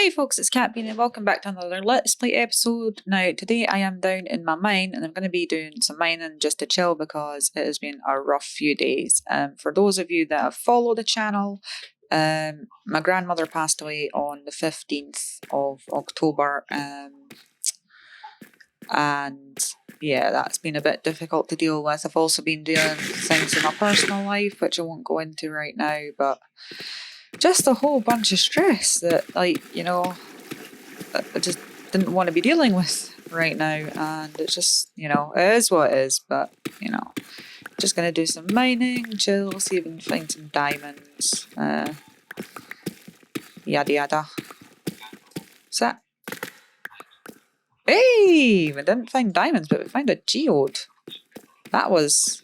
Hey folks, it's Kat.Beanie and welcome back to another Let's Play episode. Now today I am down in my mine and I'm going to be doing some mining just to chill because it has been a rough few days. For those of you that have followed the channel, my grandmother passed away on the 15th of October and yeah, that's been a bit difficult to deal with. I've also been doing things in my personal life which I won't go into right now, but just a whole bunch of stress that, I just didn't want to be dealing with right now. And it's just, it is what it is. But, just going to do some mining, chill, see if we can find some diamonds. Yada yada. What's that? Hey! We didn't find diamonds, but we found a geode. That was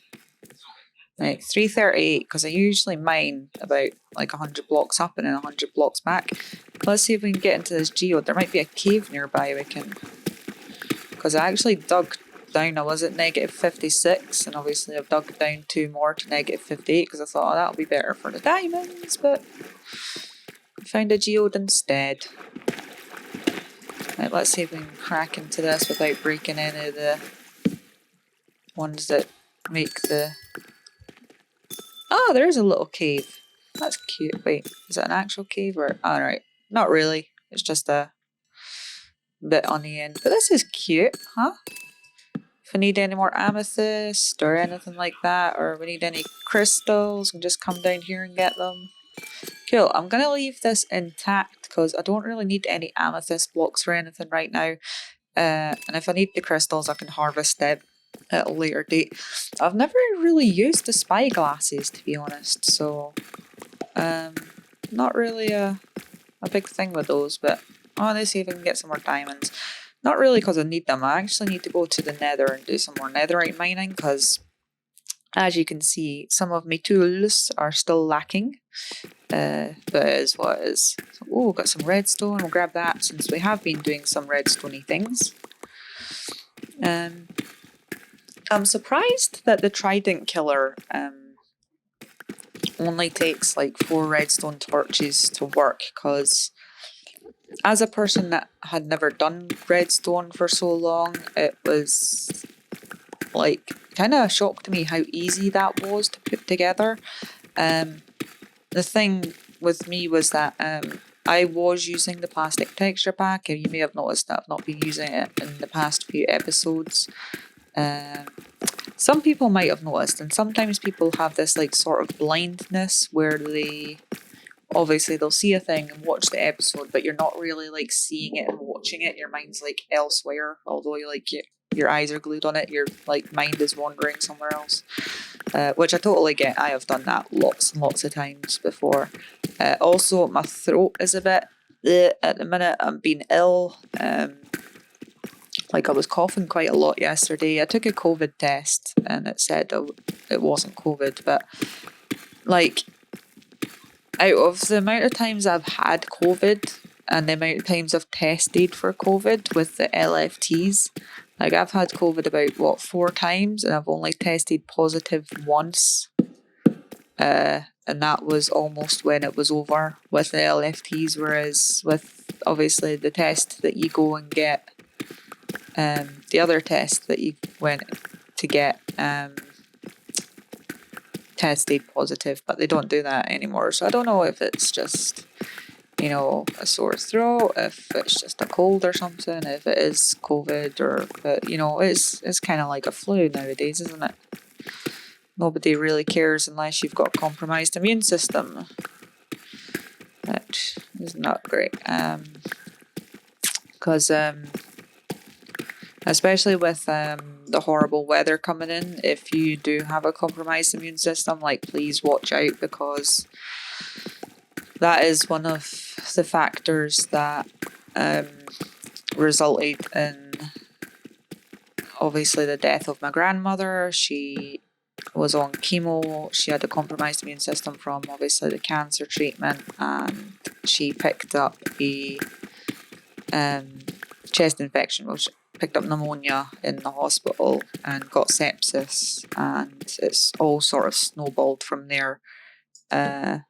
like 338, because I usually mine about like 100 blocks up and then 100 blocks back. Let's see if we can get into this geode. There might be a cave nearby we can... Because I actually dug down, I was at negative 56, and obviously I've dug down 2 more to negative 58 because I thought, oh, that'll be better for the diamonds, but I found a geode instead. Right, let's see if we can crack into this without breaking any of the ones that make the... Oh, there's a little cave. That's cute. Wait, is that an actual cave or... Oh, right. Not really. It's just a bit on the end. But this is cute, huh? If we need any more amethyst or anything like that, or we need any crystals, we can just come down here and get them. Cool. I'm going to leave this intact because I don't really need any amethyst blocks for anything right now. And if I need the crystals, I can harvest them at a later date. I've never really used the spy glasses, to be honest, so not really a big thing with those, but I want to see if I can get some more diamonds. Not really because I need them. I actually need to go to the nether and do some more netherite mining because, as you can see, some of my tools are still lacking. But it is what it is. So, oh, got some redstone. We'll grab that since we have been doing some redstone-y things. I'm surprised that the Trident Killer only takes like 4 redstone torches to work, because as a person that had never done redstone for so long, it was like kind of shocked me how easy that was to put together. The thing with me was that I was using the plastic texture pack, and you may have noticed that I've not been using it in the past few episodes. Some people might have noticed, and sometimes people have this like sort of blindness where obviously they'll see a thing and watch the episode, but you're not really like seeing it and watching it. Your mind's like elsewhere, although your eyes are glued on it, your like mind is wandering somewhere else. Which I totally get. I have done that lots and lots of times before. Also, my throat is a bit at the minute. I'm being ill. Like I was coughing quite a lot yesterday. I took a COVID test and it said it wasn't COVID, but like out of the amount of times I've had COVID and the amount of times I've tested for COVID with the LFTs, like I've had COVID about 4 times and I've only tested positive once. And that was almost when it was over with the LFTs, whereas with obviously the test that you go and get, the other test that you went to get tested positive, but they don't do that anymore. So I don't know if it's just, a sore throat, if it's just a cold or something, if it is COVID, or, but, it's kind of like a flu nowadays, isn't it? Nobody really cares unless you've got a compromised immune system, which is not great. Because especially with the horrible weather coming in, if you do have a compromised immune system, like please watch out, because that is one of the factors that resulted in obviously the death of my grandmother. She was on chemo, she had a compromised immune system from obviously the cancer treatment, and she picked up a chest infection, which picked up pneumonia in the hospital and got sepsis, and it's all sort of snowballed from there. And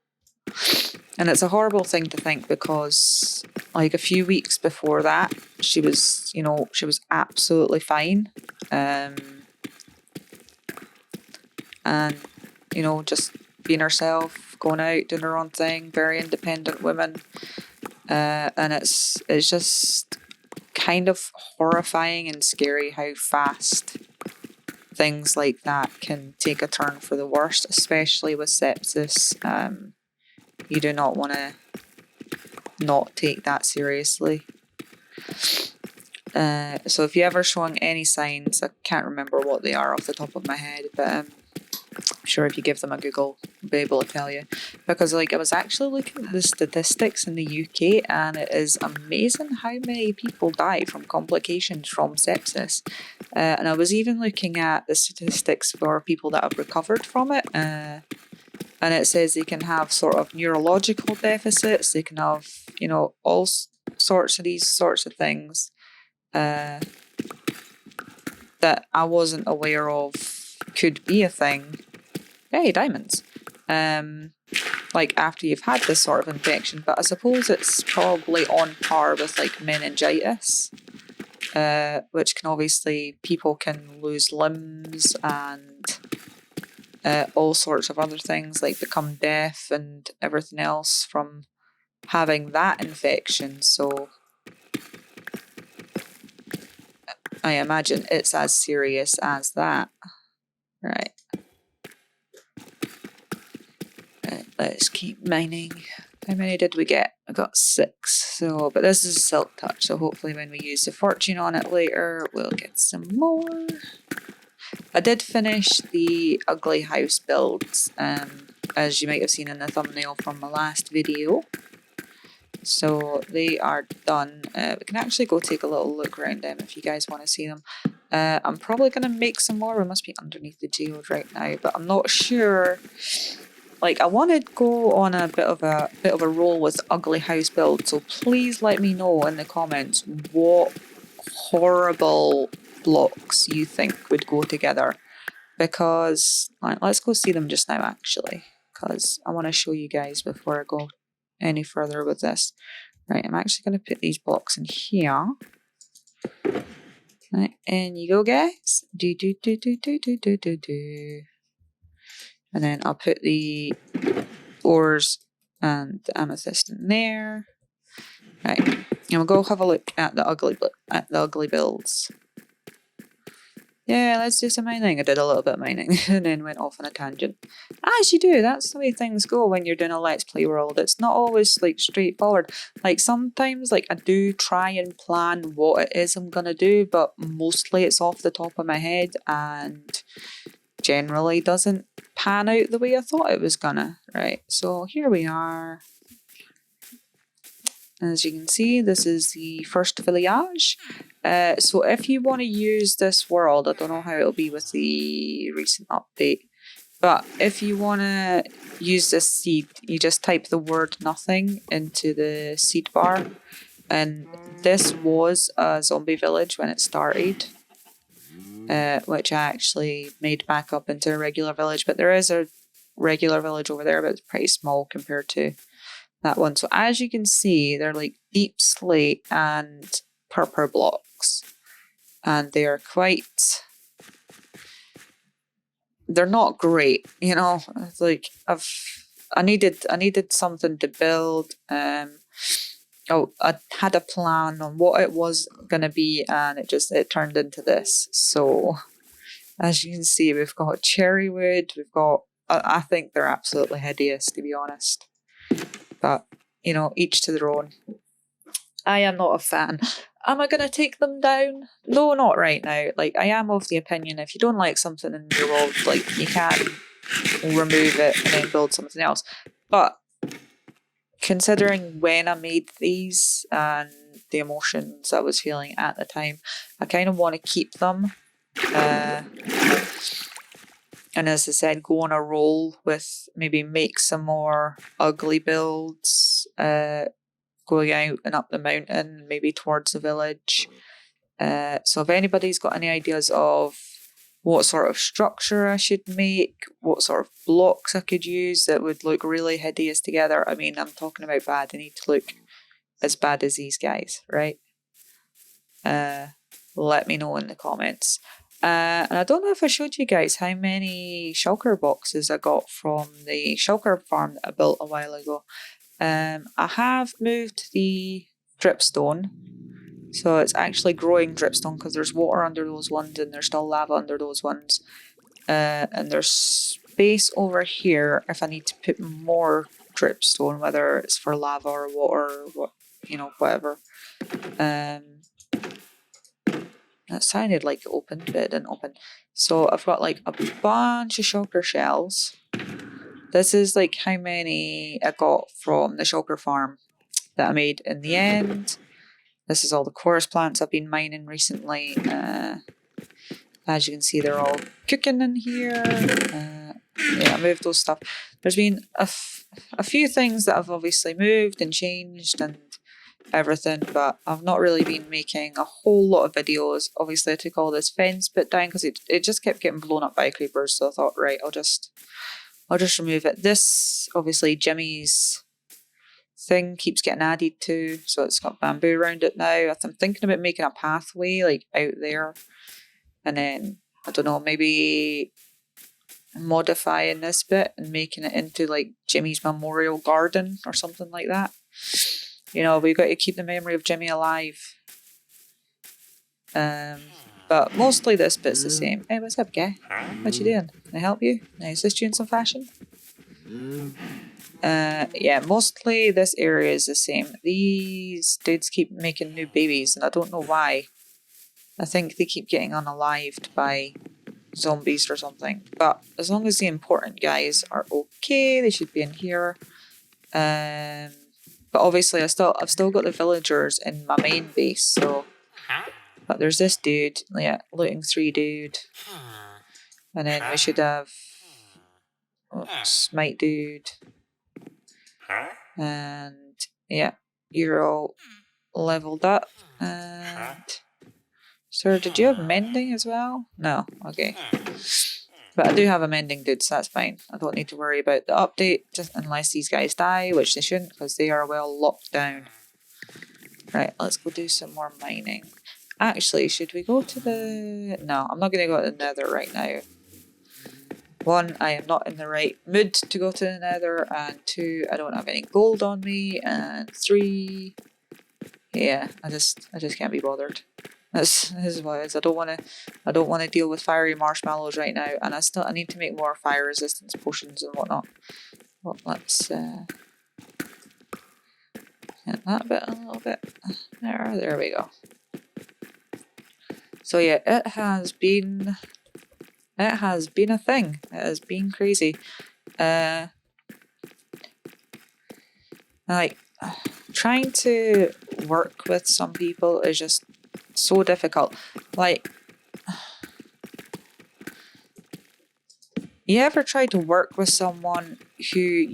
it's a horrible thing to think, because like a few weeks before that, she was, you know, she was absolutely fine. And, you know, just being herself, going out, doing her own thing, very independent woman. And it's just kind of horrifying and scary how fast things like that can take a turn for the worst, especially with sepsis. You do not want to not take that seriously. So if you ever showing any signs, I can't remember what they are off the top of my head, but I'm sure if you give them a Google, I'll be able to tell you. Because like I was actually looking at the statistics in the UK, and it is amazing how many people die from complications from sepsis. And I was even looking at the statistics for people that have recovered from it. And it says they can have sort of neurological deficits. They can have, you know, all sorts of these sorts of things that I wasn't aware of could be a thing. Hey, diamonds. Like after you've had this sort of infection, but I suppose it's probably on par with like meningitis, which can obviously, people can lose limbs and all sorts of other things, like become deaf and everything else from having that infection. So I imagine it's as serious as that. Right. Right, let's keep mining. How many did we get? I got 6. So, but this is a silk touch, so hopefully when we use the fortune on it later, we'll get some more. I did finish the ugly house builds, as you might have seen in the thumbnail from my last video. So they are done. We can actually go take a little look around them if you guys want to see them. I'm probably going to make some more. We must be underneath the geode right now, but I'm not sure. Like, I want to go on a bit of a roll with ugly house build. So please let me know in the comments what horrible blocks you think would go together, because let's go see them just now actually, because I want to show you guys before I go any further with this. Right, I'm actually going to put these blocks in here. Right, and you go, guys. Do do do do do do do do do. And then I'll put the ores and the amethyst in there. Right, and we'll go have a look at the ugly builds. Yeah, let's do some mining. I did a little bit of mining and then went off on a tangent. As you do, that's the way things go when you're doing a Let's Play world. It's not always like straightforward. Like sometimes like I do try and plan what it is I'm gonna do, but mostly it's off the top of my head and generally doesn't pan out the way I thought it was gonna. Right, so here we are. As you can see, this is the first village. So if you want to use this world, I don't know how it'll be with the recent update, but if you want to use this seed, you just type the word nothing into the seed bar. And this was a zombie village when it started, which I actually made back up into a regular village. But there is a regular village over there, but it's pretty small compared to that one. So as you can see, they're like deep slate and purple blocks, and they are quite, they're not great, you know. It's like I needed something to build. I had a plan on what it was gonna be, and it turned into this. So as you can see, we've got cherry wood, we've got, I think they're absolutely hideous, to be honest. But, you know, each to their own. I am not a fan. Am I going to take them down? No, not right now. Like, I am of the opinion if you don't like something in your world, like, you can remove it and then build something else. But considering when I made these and the emotions I was feeling at the time, I kind of want to keep them. And as I said, go on a roll with maybe make some more ugly builds, going out and up the mountain, maybe towards the village. So if anybody's got any ideas of what sort of structure I should make, what sort of blocks I could use that would look really hideous together. I mean, I'm talking about bad. They need to look as bad as these guys, right? Let me know in the comments. And I don't know if I showed you guys how many shulker boxes I got from the shulker farm that I built a while ago. I have moved the dripstone, so it's actually growing dripstone because there's water under those ones and there's still lava under those ones. And there's space over here if I need to put more dripstone, whether it's for lava or water or whatever. That sounded like it opened, but it didn't open. So I've got like a bunch of shulker shells. This is like how many I got from the shulker farm that I made in the end. This is all the chorus plants I've been mining recently. As you can see, they're all cooking in here. Yeah, I moved those stuff. There's been a few things that I've obviously moved and changed and everything, but I've not really been making a whole lot of videos. Obviously I took all this fence bit down because it just kept getting blown up by creepers, so I thought, right, I'll just remove it. This, obviously, Jimmy's thing keeps getting added to, so it's got bamboo around it now. I'm thinking about making a pathway like out there, and then I don't know, maybe modifying this bit and making it into like Jimmy's memorial garden or something like that. We've got to keep the memory of Jimmy alive. But mostly this bit's the same. Hey, what's up, guy? What you doing? Can I help you? Can I assist you in some fashion? Yeah, mostly this area is the same. These dudes keep making new babies, and I don't know why. I think they keep getting unalived by zombies or something. But as long as the important guys are okay, they should be in here. But obviously I've still got the villagers in my main base, so. But there's this dude, yeah, looting 3 dude. And then we should have smite dude. And yeah, you're all leveled up. And sir, did you have mending as well? No, okay. But I do have a mending dude, so that's fine. I don't need to worry about the update, just unless these guys die, which they shouldn't, because they are well locked down. Right, let's go do some more mining. Actually, should we go to the... No, I'm not going to go to the nether right now. 1, I am not in the right mood to go to the nether, and 2, I don't have any gold on me, and 3... Yeah, I just can't be bothered. This is what it is. I don't want to deal with fiery marshmallows right now, and I need to make more fire resistance potions and whatnot. Well, let's hit that bit a little bit. There we go. So yeah, it has been a thing. It has been crazy. Like, trying to work with some people is just so difficult. Like, you ever try to work with someone who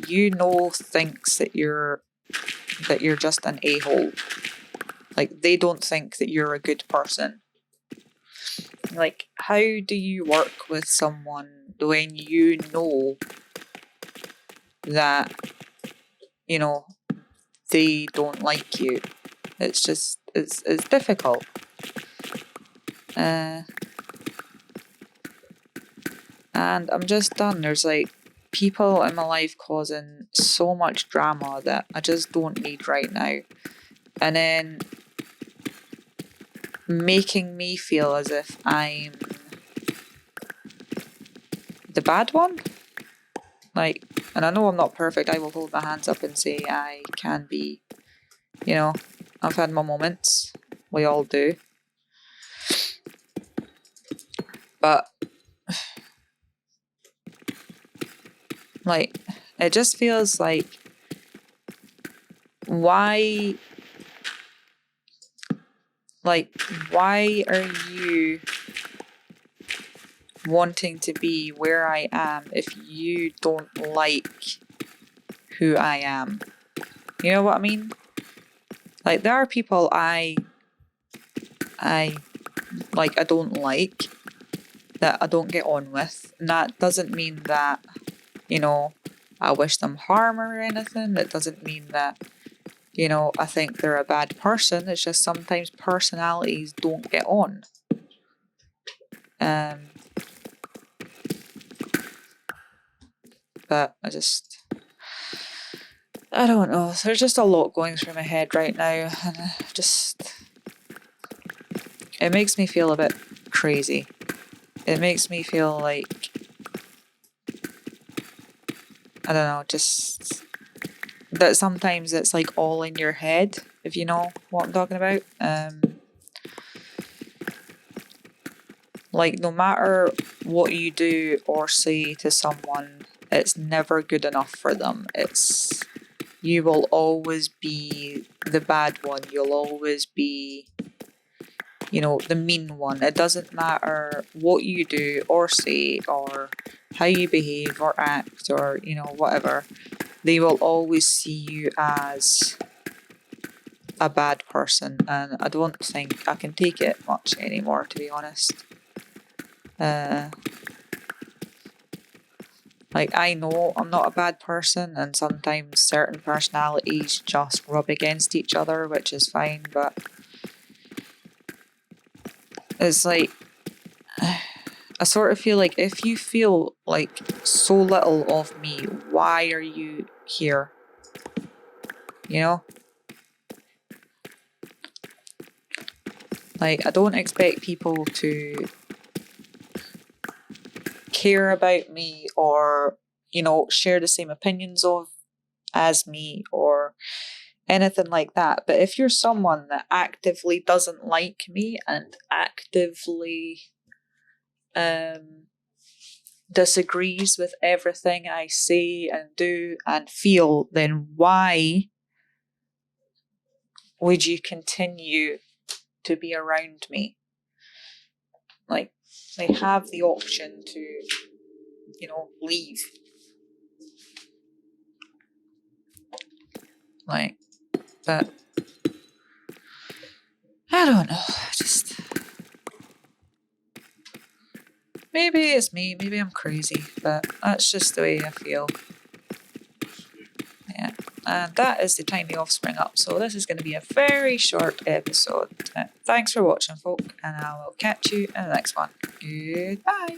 thinks that you're just an a-hole? Like, they don't think that you're a good person. Like, how do you work with someone when you know that, they don't like you? It's just, it's difficult. And I'm just done. There's like people in my life causing so much drama that I just don't need right now. And then making me feel as if I'm the bad one. Like, and I know I'm not perfect. I will hold my hands up and say I can be. I've had my moments. We all do. But like, it just feels like, why are you wanting to be where I am if you don't like who I am? You know what I mean? Like, there are people I don't like, that I don't get on with, and that doesn't mean that, I wish them harm or anything. It doesn't mean that, you know, I think they're a bad person. It's just sometimes personalities don't get on. But I don't know. There's just a lot going through my head right now, and it makes me feel a bit crazy. It makes me feel like, I don't know, just that sometimes it's like all in your head, if you know what I'm talking about. Like, no matter what you do or say to someone, it's never good enough for them. You will always be the bad one. You'll always be, you know, the mean one. It doesn't matter what you do or say or how you behave or act or, you know, whatever. They will always see you as a bad person, and I don't think I can take it much anymore, to be honest. Like, I know I'm not a bad person, and sometimes certain personalities just rub against each other, which is fine, but it's like, I sort of feel like if you feel like so little of me, why are you here? You know? Like, I don't expect people to care about me or, you know, share the same opinions as me or anything like that. But if you're someone that actively doesn't like me and actively disagrees with everything I say and do and feel, then why would you continue to be around me? Like, they have the option to, you know, leave. Like, but I don't know. Maybe it's me, maybe I'm crazy, but that's just the way I feel. Yeah. And that is the tiny offspring up. So this is going to be a very short episode. Thanks for watching, folk, and I will catch you in the next one. Goodbye.